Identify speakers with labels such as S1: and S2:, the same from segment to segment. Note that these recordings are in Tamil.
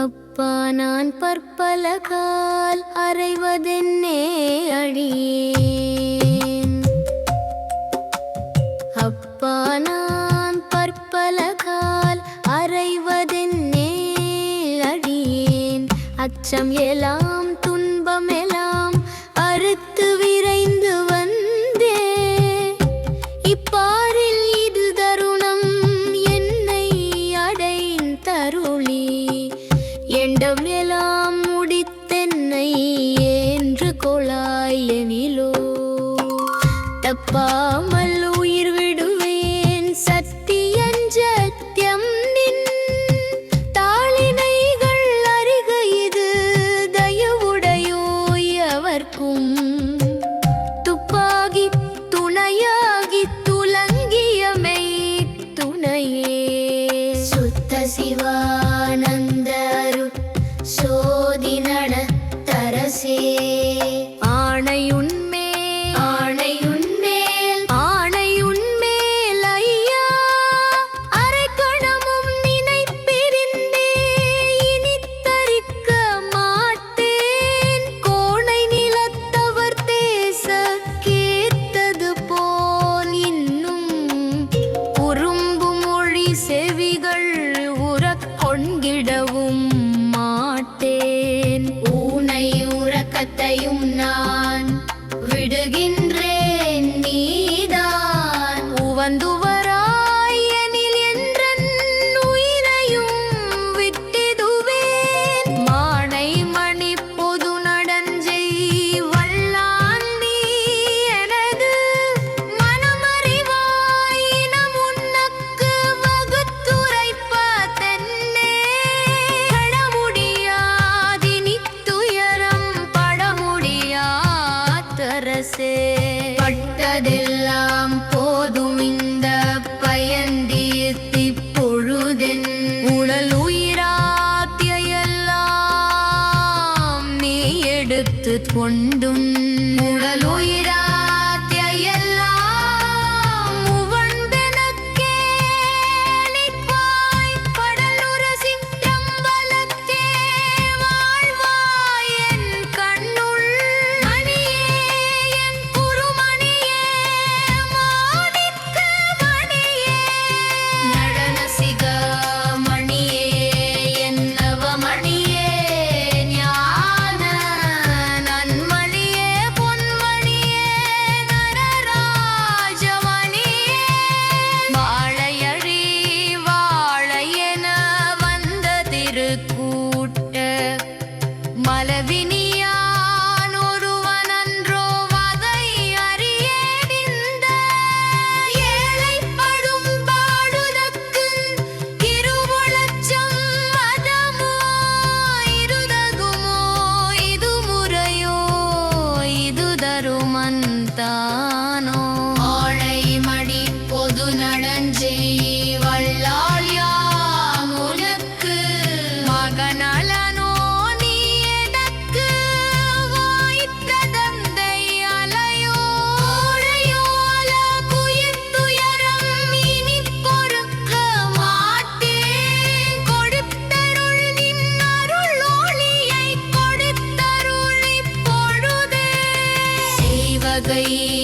S1: அப்பா நான் பற்பலகால் அறைவதென்னே அழியேன். அப்பா நான் பற்பலகால் அறைவதென்னே அழியேன். அச்சம் எல்லாம் துன்பம் எல்லாம் அறுத்து விரைந்து வந்தே. இப்பாரில் இது தருணம் என்னை அடைந்தருளி. எண்டம் எல்லாம் முடித்தென்னை என்று கொளாய் எனிலோ. தப்பாமல் உயிர் விடுவேன் சத்தியஞ்சத்தியம் நின் தாளினைகள் அறிக இது தயவுடையோய் அவர்க்கும். துப்பாகி துணையாகி துலங்கியமை துணையே. சுத்த சிவானந்த சோதி நடத்தரசே ஆணையுன்மேல் ஆணையுன்மேல் ஆணையுன்மேல் ஐயா. அரைக்கணமும் நினைப்பிரிந்தே இனித்தரிக்க மாட்டேன். கோணை நிலத்தவர் தேச கேட்டது போல் இன்னும் உறும்பு மொழி செவிகள் உறக்கொண்கிடவும் மாட்டேன். ஊனை உறக்கத்தையும் நான் விடுகின்றேன் நீதான் உவந்துவராய் எனில் என்றன் உயிரையும் விட்டிடுவேன். மானை மணி பொது நடஞ்செய் வல்லான் நீ எனது மனமறிவாய் இனம் உனக்கு வகுத்துரைப்பதென்னே. பட்டதெல்லாம் போதும் இந்த பயந்தீர்த்தி பொழுதென் உடல் உயிராத்திய எல்லாம் நீ எடுத்து கொண்டும். உடல் உயிராத்திய எல்லாம் உவந்தெனக்கே நிற்பாய். கடலுரசி தம்பலத்தே வாழ்வாய் என் கண்ணுள் மணியே. மலவினியான் ஒருவனன்றோ வகை அறியேனிந்த ஏழைப்படும் பாடுதற்கு இருவுளச்சம் மதமோ இருதகுமோ இது முறையோ இது தருமந்தானோ. ஆழை மடி பொது நடஞ்செய் வல்லால் யாம் உனக்கு மகனலனோ.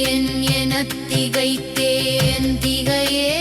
S1: என் எனத்திகைத்தேன் திகையே